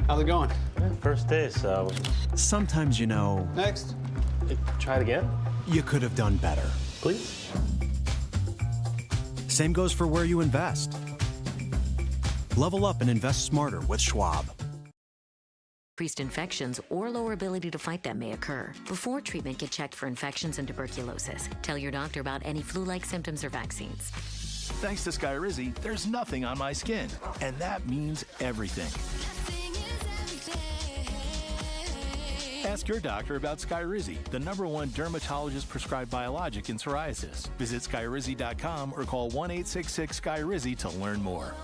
How's it going? First day, so... Sometimes, Next. Try it again? you could have done better. Please? Same goes for where you invest. Level up and invest smarter with Schwab. Increased infections or lower ability to fight them may occur. Before treatment, get checked for infections and tuberculosis. Tell your doctor about any flu-like symptoms or vaccines. Thanks to Skyrizi, there's nothing on my skin, and that means everything. Ask your doctor about Skyrizi, the #1 dermatologist-prescribed biologic in psoriasis. Visit Skyrizi.com or call 1-866-SKYRIZI to learn more.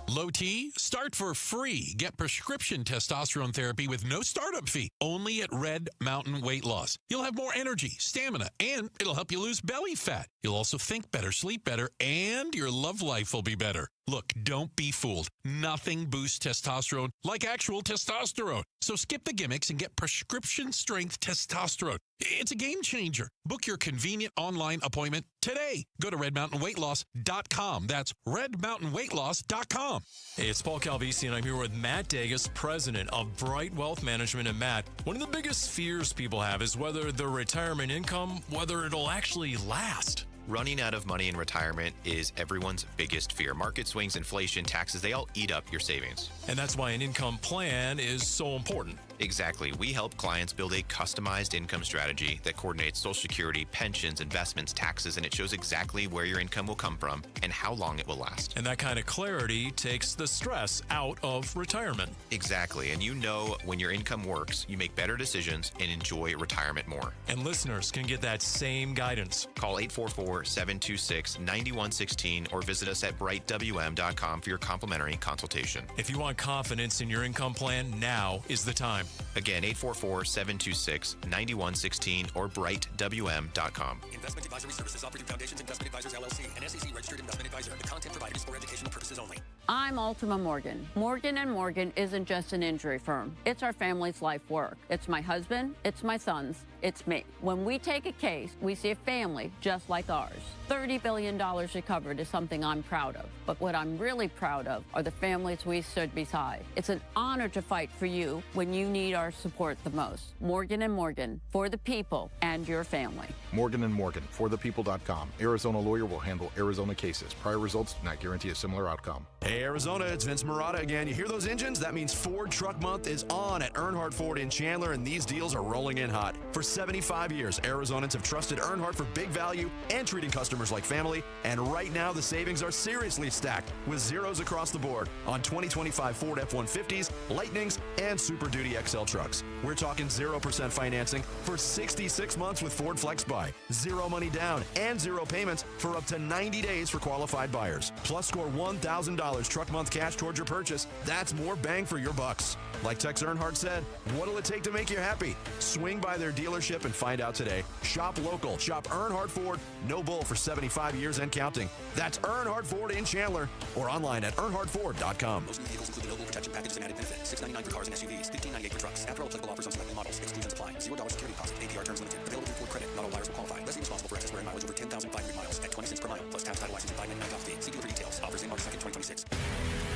Low T, start for free. Get prescription testosterone therapy with no startup fee, only at Red Mountain Weight Loss. You'll have more energy, stamina, and it'll help you lose belly fat. You'll also think better, sleep better, and your love life will be better. Look, don't be fooled. Nothing boosts testosterone like actual testosterone. So skip the gimmicks and get prescription strength testosterone. It's a game changer. Book your convenient online appointment today. Go to redmountainweightloss.com. That's redmountainweightloss.com. Hey, it's Paul Calvisi, and I'm here with Matt Davis, president of Bright Wealth Management. And Matt, one of the biggest fears people have is whether their retirement income, whether it'll actually last. Running out of money in retirement is everyone's biggest fear. Market swings, inflation, taxes, they all eat up your savings. And that's why an income plan is so important. Exactly. We help clients build a customized income strategy that coordinates Social Security, pensions, investments, taxes, and it shows exactly where your income will come from and how long it will last. And that kind of clarity takes the stress out of retirement. Exactly. And you know when your income works, you make better decisions and enjoy retirement more. And listeners can get that same guidance. Call 844-726-9116 or visit us at brightwm.com for your complimentary consultation. If you want confidence in your income plan, now is the time. Again, 844-726-9116 or brightwm.com. Investment advisory services offered through Foundations Investment Advisors, LLC, an SEC-registered investment advisor. The content provided is for educational purposes only. I'm Ultima Morgan. Morgan & Morgan isn't just an injury firm. It's our family's life work. It's my husband, it's my sons, it's me. When we take a case, we see a family just like ours. $30 billion recovered is something I'm proud of. But what I'm really proud of are the families we stood beside. It's an honor to fight for you when you need our support the most. Morgan & Morgan, for the people and your family. Morgan & Morgan, forthepeople.com. Arizona lawyer will handle Arizona cases. Prior results do not guarantee a similar outcome. Hey, Arizona, it's Vince Marotta again. You hear those engines? That means Ford Truck Month is on at Earnhardt Ford in Chandler, and these deals are rolling in hot. For 75 years, Arizonans have trusted Earnhardt for big value and treating customers like family. And right now, the savings are seriously stacked with zeros across the board on 2025 Ford F-150s, Lightnings, and Super Duty XL trucks. We're talking 0% financing for 66 months with Ford Flex Buy, 0 money down, and 0 payments for up to 90 days for qualified buyers. Plus, score $1,000 truck month cash towards your purchase. That's more bang for your bucks. Like Tex Earnhardt said, what'll it take to make you happy? Swing by their dealership and find out today. Shop local. Shop Earnhardt Ford. No bull for 75 years and counting. That's Earnhardt Ford in Chandler or online at earnhardtford.com. Most new vehicles include the no-bull protection package and added benefit. $699 for cars and SUVs, $1,598 for trucks. After all applicable offers on selected models, exclusions apply. $0 security deposit. APR terms limited. Available through Ford Credit. Not all buyers will qualify. Lessee responsible for excess wear and mileage over 10,500 miles at 20 cents per mile. Plus tax, title, license, and $599 fee. See dealer for details. Offers in March 2nd, 2026.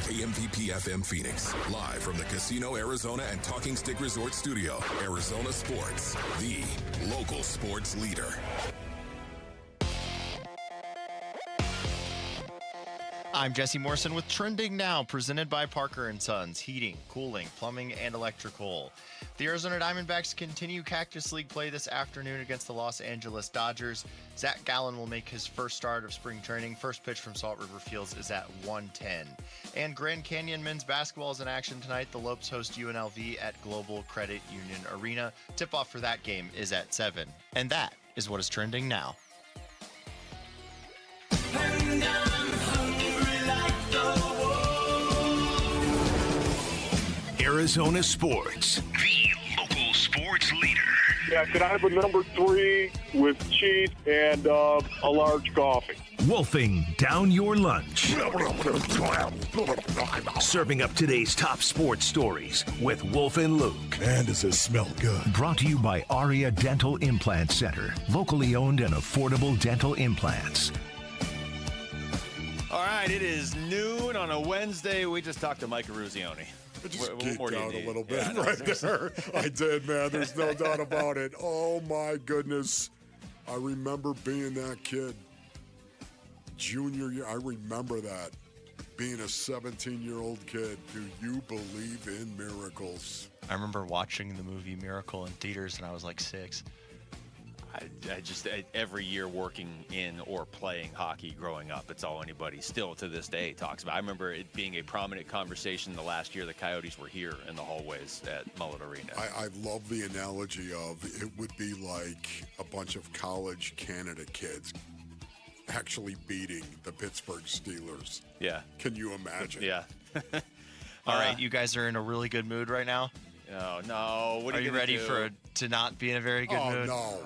KMPP FM Phoenix, live from the Casino Arizona and Talking Stick Resort Studio. Arizona Sports, the local sports leader. I'm Jesse Morrison with Trending Now, presented by Parker & Sons, heating, cooling, plumbing, and electrical. The Arizona Diamondbacks continue Cactus League play this afternoon against the Los Angeles Dodgers. Zach Gallen will make his first start of spring training. First pitch from Salt River Fields is at 1:10. And Grand Canyon men's basketball is in action tonight. The Lopes host UNLV at Global Credit Union Arena. Tip-off for that game is at 7. And that is what is trending now. Arizona Sports, the local sports leader. Yeah, can I have a number 3 with cheese and a large coffee? Wolfing down your lunch. Serving up today's top sports stories with Wolf and Luke. Man, does this smell good. Brought to you by Aria Dental Implant Center. Locally owned and affordable dental implants. All right, it is noon on a Wednesday. We just talked to Mike Eruzione. I just What geeked more do you out a need? little bit Yeah, no, right there. I did, man. There's no doubt about it. Oh, my goodness. I remember being that kid. Junior year, I remember that. Being a 17-year-old kid. Do you believe in miracles? I remember watching the movie Miracle in theaters, and I was like 6. Every year working in or playing hockey growing up, it's all anybody still to this day talks about. I remember it being a prominent conversation the last year the Coyotes were here in the hallways at Mullet Arena. I love the analogy of it would be like a bunch of college Canada kids actually beating the Pittsburgh Steelers. Yeah. Can you imagine? Yeah. All right, you guys are in a really good mood right now? Oh, no. What are you gonna ready do? to not be in a very good mood? no.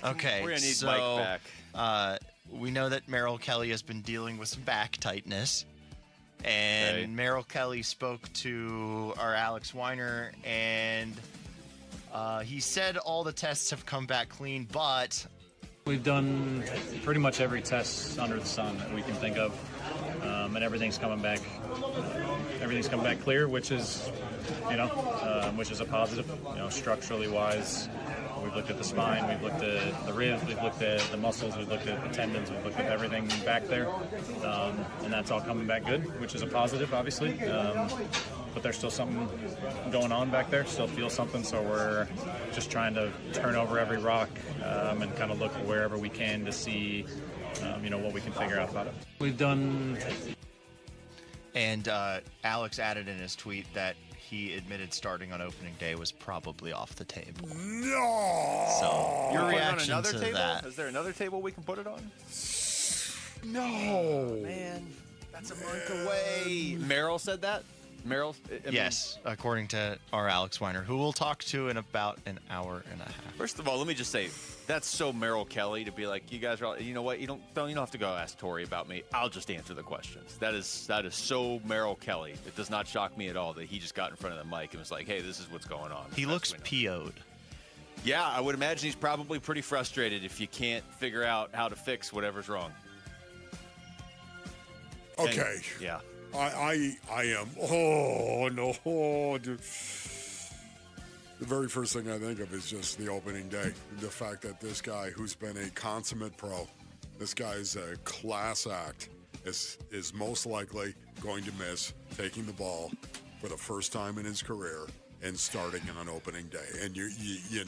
Okay, We're going to need so Mike back. we know that Merrill Kelly has been dealing with some back tightness. And Okay. Merrill Kelly spoke to our Alex Weiner, and he said all the tests have come back clean, but we've done pretty much every test under the sun that we can think of, and everything's coming back clear, which is, which is a positive. Structurally wise, we've looked at the spine, we've looked at the ribs, we've looked at the muscles, we've looked at the tendons, we've looked at everything back there, and that's all coming back good, which is a positive, obviously. But there's still something going on back there, still feel something, so we're just trying to turn over every rock and kind of look wherever we can to see, what we can figure out about it. We've done... And Alex added in his tweet that he admitted starting on opening day was probably off the table. No! So, your Put it on reaction another to table? that? Is there another table we can put it on? No. Man, that's a month away. Merrill said that? Merrill? Yes, according to our Alex Weiner, who we'll talk to in about an hour and a half. First of all, let me just say, that's so Merrill Kelly to be like, you guys are all, you know what, you don't have to go ask Tori about me. I'll just answer the questions. That is so Merrill Kelly. It does not shock me at all that he just got in front of the mic and was like, hey, this is what's going on. He looks PO'd. Yeah, I would imagine he's probably pretty frustrated if you can't figure out how to fix whatever's wrong. Okay. And, yeah. I am. Oh, no. Dude. The very first thing I think of is just the opening day. The fact that this guy, who's been a consummate pro, this guy's a class act, is most likely going to miss taking the ball for the first time in his career and starting on opening day. And you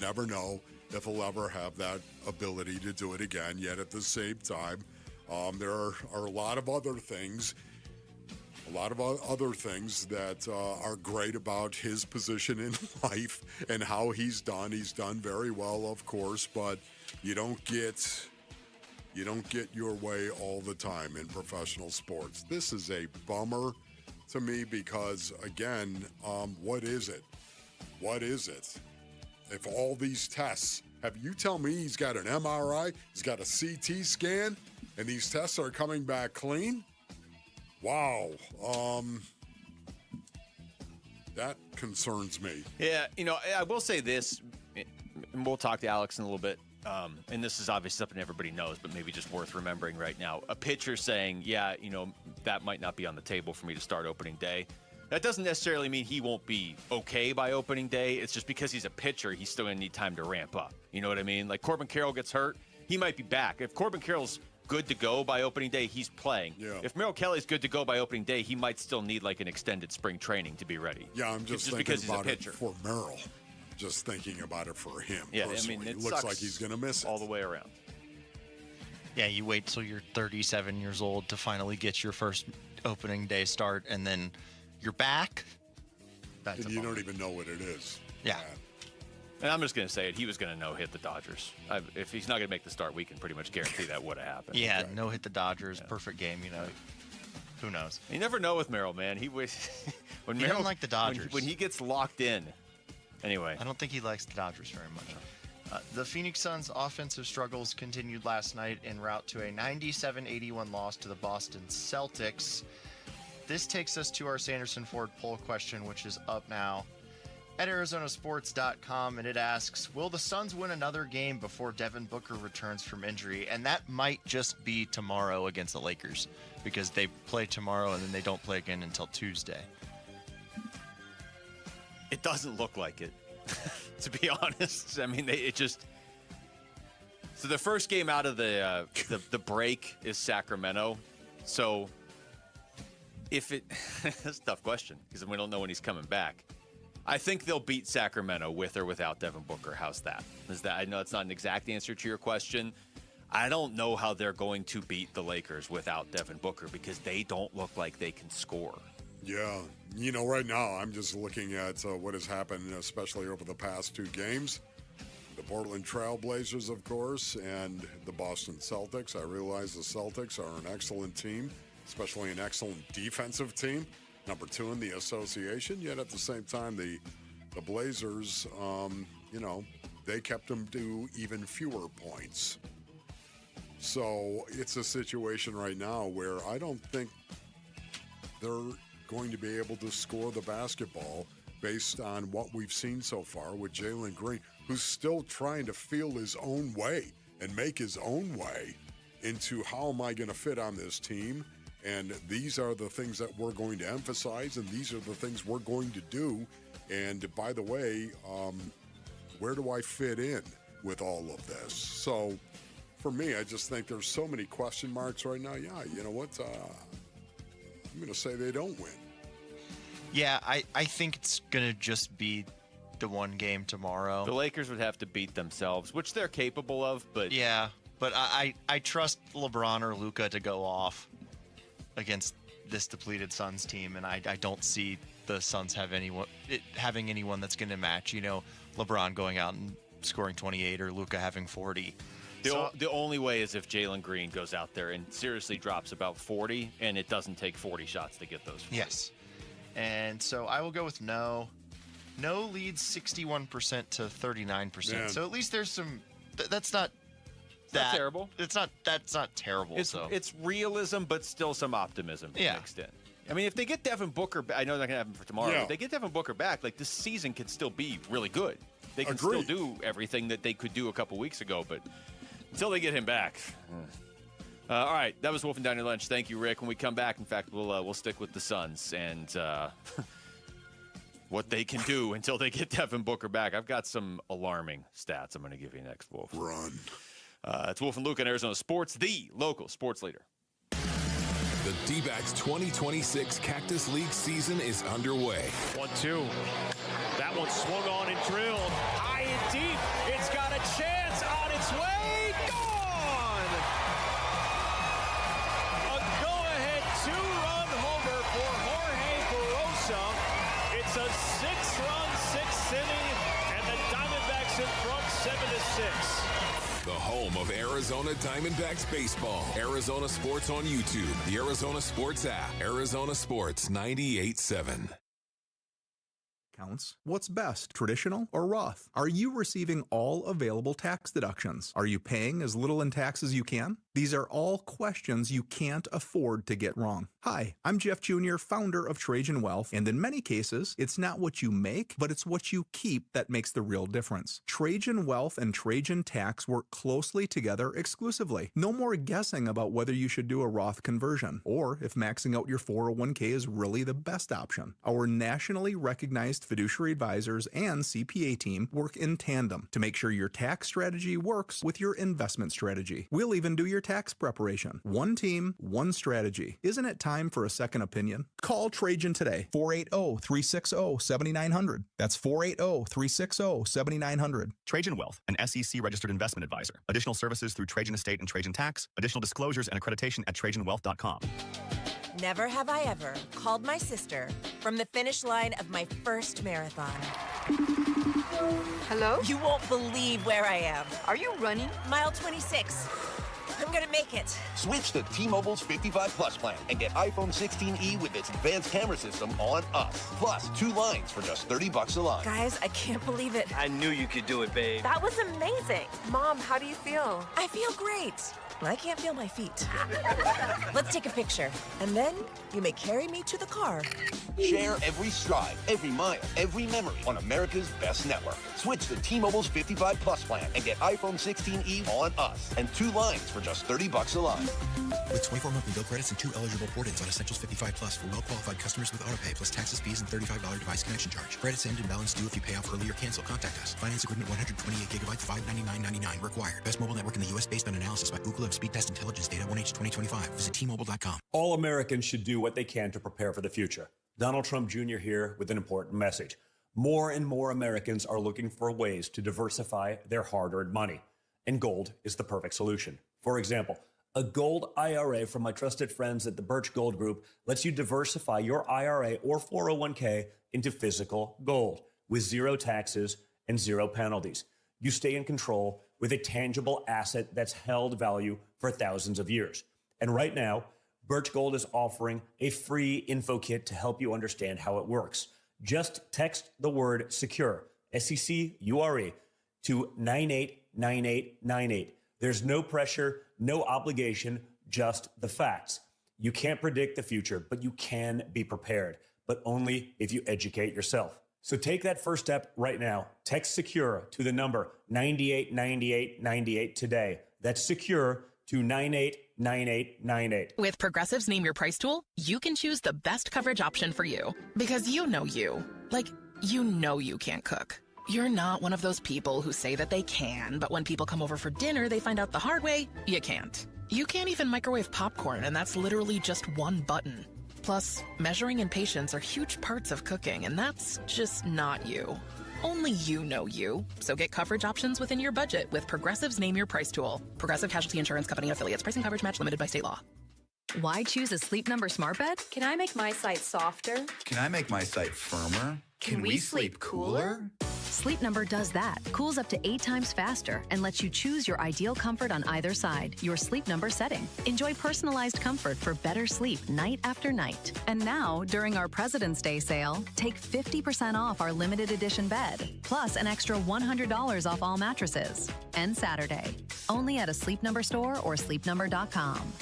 never know if he'll ever have that ability to do it again. Yet at the same time, there are a lot of other things. A lot of other things that are great about his position in life and how he's done. He's done very well, of course, but you don't get your way all the time in professional sports. This is a bummer to me because, again, what is it? What is it? If all these tests, have you tell me he's got an MRI, he's got a CT scan, and these tests are coming back clean? Wow. That concerns me. Yeah, I will say this, and we'll talk to Alex in a little bit, and this is obviously something everybody knows, but maybe just worth remembering right now. A pitcher saying, yeah, that might not be on the table for me to start opening day. That doesn't necessarily mean he won't be okay by opening day. It's just because he's a pitcher, he's still going to need time to ramp up. You know what I mean? Like Corbin Carroll gets hurt, he might be back. If Corbin Carroll's good to go by opening day, he's playing. Yeah. If Merrill Kelly's good to go by opening day, he might still need like an extended spring training to be ready. Yeah, I'm just thinking because he's about a pitcher. it for Merrill. Just thinking about it for him. Yeah, personally. it looks sucks like he's going to miss it all the way around. Yeah, you wait till you're 37 years old to finally get your first opening day start, and then you're back. And you don't even know what it is. Yeah. And I'm just going to say it. He was going to no-hit the Dodgers. If he's not going to make the start, we can pretty much guarantee that would have happened. Yeah, no hit the Dodgers, perfect game. Who knows? You never know with Merrill, man. He doesn't like the Dodgers. When he gets locked in. Anyway. I don't think he likes the Dodgers very much. The Phoenix Suns' offensive struggles continued last night en route to a 97-81 loss to the Boston Celtics. This takes us to our Sanderson Ford poll question, which is up now at ArizonaSports.com, and it asks, will the Suns win another game before Devin Booker returns from injury? And that might just be tomorrow against the Lakers, because they play tomorrow and then they don't play again until Tuesday. It doesn't look like it, to be honest. I mean, it just. So the first game out of the break is Sacramento. So if it, that's a tough question because we don't know when he's coming back. I think they'll beat Sacramento with or without Devin Booker. How's that? I know it's not an exact answer to your question. I don't know how they're going to beat the Lakers without Devin Booker because they don't look like they can score. Yeah. You know, right now I'm just looking at what has happened, especially over the past 2 games. The Portland Trail Blazers, of course, and the Boston Celtics. I realize the Celtics are an excellent team, especially an excellent defensive team. Number 2 in the association, yet at the same time, the Blazers, they kept them to even fewer points. So it's a situation right now where I don't think they're going to be able to score the basketball based on what we've seen so far with Jalen Green, who's still trying to feel his own way and make his own way into how am I going to fit on this team. And these are the things that we're going to emphasize, and these are the things we're going to do. And by the way, where do I fit in with all of this? So for me, I just think there's so many question marks right now. Yeah, you know what? I'm going to say they don't win. Yeah, I think it's going to just be the one game tomorrow. The Lakers would have to beat themselves, which they're capable of, but... Yeah, but I trust LeBron or Luka to go off against this depleted Suns team, and I don't see the Suns having anyone that's going to match, LeBron going out and scoring 28 or Luka having 40. The only way is if Jalen Green goes out there and seriously drops about 40, and it doesn't take 40 shots to get those 40. Yes. And so I will go with no. No leads 61% to 39%. Man. So at least there's some. That's not That's terrible. That's not terrible. It's realism, but still some optimism mixed in. I mean, if they get Devin Booker, I know they're gonna have him for tomorrow. Yeah. If they get Devin Booker back, like this season could still be really good. They can still do everything that they could do a couple weeks ago, but until they get him back. All right, that was Wolf and Diner Lunch. Thank you, Rick. When we come back, in fact, we'll stick with the Suns and what they can do until they get Devin Booker back. I've got some alarming stats I'm going to give you next, Wolf. Run. It's Wolf and Luke on Arizona Sports, the local sports leader. The D-backs 2026 Cactus League season is underway. 1-2. That one swung on and drilled. High and deep. It's got a chance on its way. Gone! A go-ahead 2-run homer for Jorge Barosa. It's a 6-run, 6th inning, and the Diamondbacks in front 7-6. The home of Arizona Diamondbacks baseball. Arizona Sports on YouTube. The Arizona Sports app. Arizona Sports 98.7. Counts. What's best, traditional or Roth? Are you receiving all available tax deductions? Are you paying as little in tax as you can? These are all questions you can't afford to get wrong. Hi, I'm Jeff Jr., founder of Trajan Wealth, and in many cases, it's not what you make, but it's what you keep that makes the real difference. Trajan Wealth and Trajan Tax work closely together exclusively. No more guessing about whether you should do a Roth conversion, or if maxing out your 401k is really the best option. Our nationally recognized fiduciary advisors and CPA team work in tandem to make sure your tax strategy works with your investment strategy. We'll even do your tax preparation. One team, one strategy. Isn't it time for a second opinion? Call Trajan today. 480-360-7900. That's 480-360-7900. Trajan Wealth, an SEC registered investment advisor. Additional services through Trajan Estate and Trajan Tax. Additional disclosures and accreditation at TrajanWealth.com. Never have I ever called my sister from the finish line of my first marathon. Hello? You won't believe where I am. Are you running? Mile 26. I'm gonna make it. Switch to T-Mobile's 55 Plus plan and get iPhone 16e with its advanced camera system on us. Plus, 2 lines for just $30 a line. Guys, I can't believe it. I knew you could do it, babe. That was amazing. Mom, how do you feel? I feel great. I can't feel my feet. Let's take a picture, and then you may carry me to the car. Share every stride, every mile, every memory on America's best network. Switch to T-Mobile's 55 Plus plan and get iPhone 16e on us and 2 lines for just $30 a line. With 24 monthly bill credits and 2 eligible port-ins on Essentials 55 Plus for well-qualified customers with autopay plus taxes, fees, and $35 device connection charge. Credits end and balance due if you pay off early or cancel. Contact us. Finance agreement 128 gigabytes, $599.99 required. Best mobile network in the U.S. based on analysis by Ookla of Speed Test Intelligence data 1H 2025. Visit T-Mobile.com. All Americans should do what they can to prepare for the future. Donald Trump Jr. here with an important message. More and more Americans are looking for ways to diversify their hard-earned money, and gold is the perfect solution. For example, a gold IRA from my trusted friends at the Birch Gold Group lets you diversify your IRA or 401k into physical gold with 0 taxes and 0 penalties. You stay in control with a tangible asset that's held value for thousands of years. And right now, Birch Gold is offering a free info kit to help you understand how it works. Just text the word SECURE, SECURE, to 989898. There's no pressure, no obligation, just the facts. You can't predict the future, but you can be prepared, but only if you educate yourself. So take that first step right now. Text SECURE to the number 989898 today. That's SECURE to 989898. With Progressive's Name Your Price tool, you can choose the best coverage option for you. Because you know you. Like, you know you can't cook. You're not one of those people who say that they can, but when people come over for dinner, they find out the hard way, you can't. You can't even microwave popcorn, and that's literally just one button. Plus, measuring and patience are huge parts of cooking, and that's just not you. Only you know you. So get coverage options within your budget with Progressive's Name Your Price tool. Progressive Casualty Insurance Company and affiliates. Pricing coverage match limited by state law. Why choose a Sleep Number smart bed? Can I make my site softer? Can I make my site firmer? Can we sleep cooler? Sleep Number does that. Cools up to 8 times faster and lets you choose your ideal comfort on either side, your Sleep Number setting. Enjoy personalized comfort for better sleep night after night. And now, during our President's Day sale, take 50% off our limited edition bed, plus an extra $100 off all mattresses. And Saturday, only at a Sleep Number store or sleepnumber.com.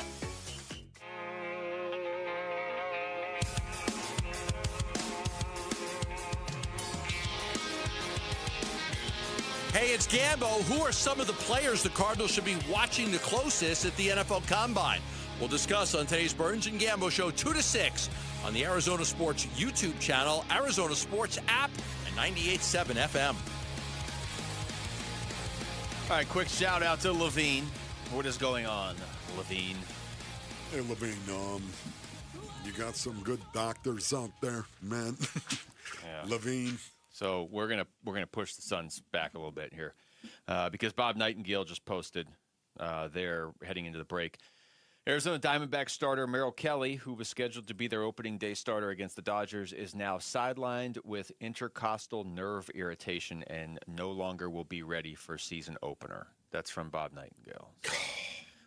Hey, it's Gambo. Who are some of the players the Cardinals should be watching the closest at the NFL Combine? We'll discuss on today's Burns and Gambo Show 2 to 6 on the Arizona Sports YouTube channel, Arizona Sports app, and 98.7 FM. All right, quick shout out to Levine. What is going on, Levine? Hey, Levine, you got some good doctors out there, man. Yeah. Levine. So we're gonna push the Suns back a little bit here because Bob Nightingale just posted they're heading into the break. Arizona Diamondbacks starter Merrill Kelly, who was scheduled to be their opening day starter against the Dodgers, is now sidelined with intercostal nerve irritation and no longer will be ready for season opener. That's from Bob Nightingale. So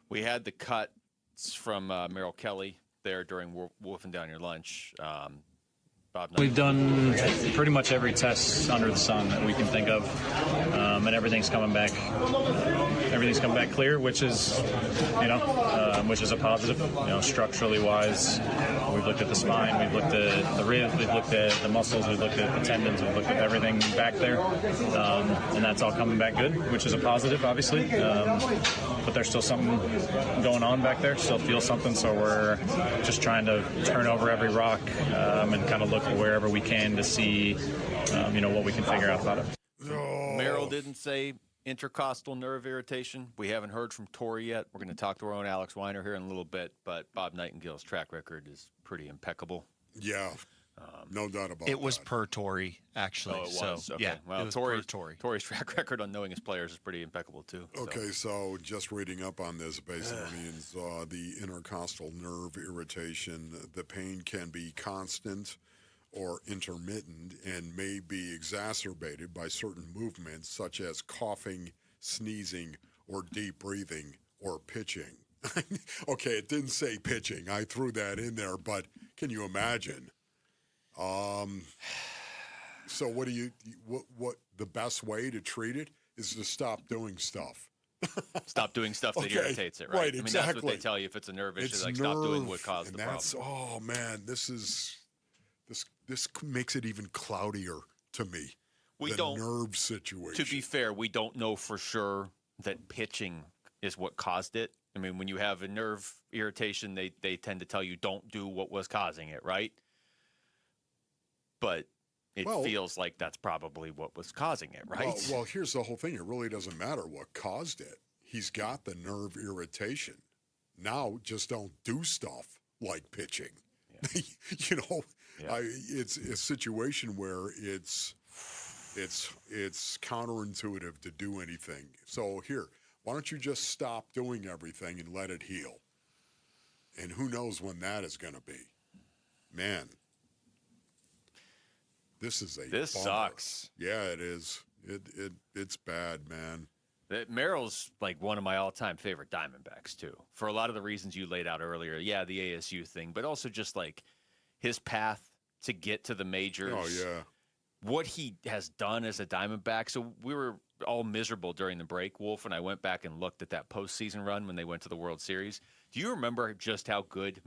we had the cuts from Merrill Kelly there during Wolfing Down Your Lunch. We've done pretty much every test under the sun that we can think of, and everything's coming back. Everything's coming back clear, which is, which is a positive. Structurally wise, we've looked at the spine, we've looked at the ribs, we've looked at the muscles, we've looked at the tendons, we've looked at everything back there, and that's all coming back good, which is a positive, obviously. But there's still something going on back there. Still feel something, so we're just trying to turn over every rock and kind of look wherever we can to see, what we can figure out about it. Merrill didn't say intercostal nerve irritation. We haven't heard from Torrey yet. We're going to talk to our own Alex Weiner here in a little bit, but Bob Nightingale's track record is pretty impeccable. Yeah, no doubt about it. It was per Torrey, actually. Oh, it was? So, okay. yeah, well, it was Torrey, per Torrey. Torrey's track record on knowing his players is pretty impeccable, too. Okay, so just reading up on this basically means the intercostal nerve irritation, the pain can be constant or intermittent and may be exacerbated by certain movements such as coughing, sneezing, or deep breathing, or pitching. Okay, it didn't say pitching. I threw that in there, but can you imagine? So what the best way to treat it is to stop doing stuff. Stop doing stuff that Okay, irritates it, right? right, I mean, that's what exactly. they tell you if it's a nerve issue. It's Like, nerve, stop doing what caused and the that's, problem. oh man, this makes it even cloudier to me. We the don't- nerve situation. To be fair, we don't know for sure that pitching is what caused it. I mean, when you have a nerve irritation, they tend to tell you don't do what was causing it, right? But it feels like that's probably what was causing it, right? Well, here's the whole thing. It really doesn't matter what caused it. He's got the nerve irritation. Now, just don't do stuff like pitching. Yeah. It's a situation where it's counterintuitive to do anything. So here, why don't you just stop doing everything and let it heal? And who knows when that is going to be? Man, this is a This bummer. sucks. Yeah, it is. It's bad, man. Merrill's like one of my all-time favorite Diamondbacks too, for a lot of the reasons you laid out earlier. Yeah, the ASU thing, but also just like his path to get to the majors. Oh yeah. What he has done as a Diamondback. So we were all miserable during the break, Wolf, and I went back and looked at that postseason run when they went to the World Series. Do you remember just how good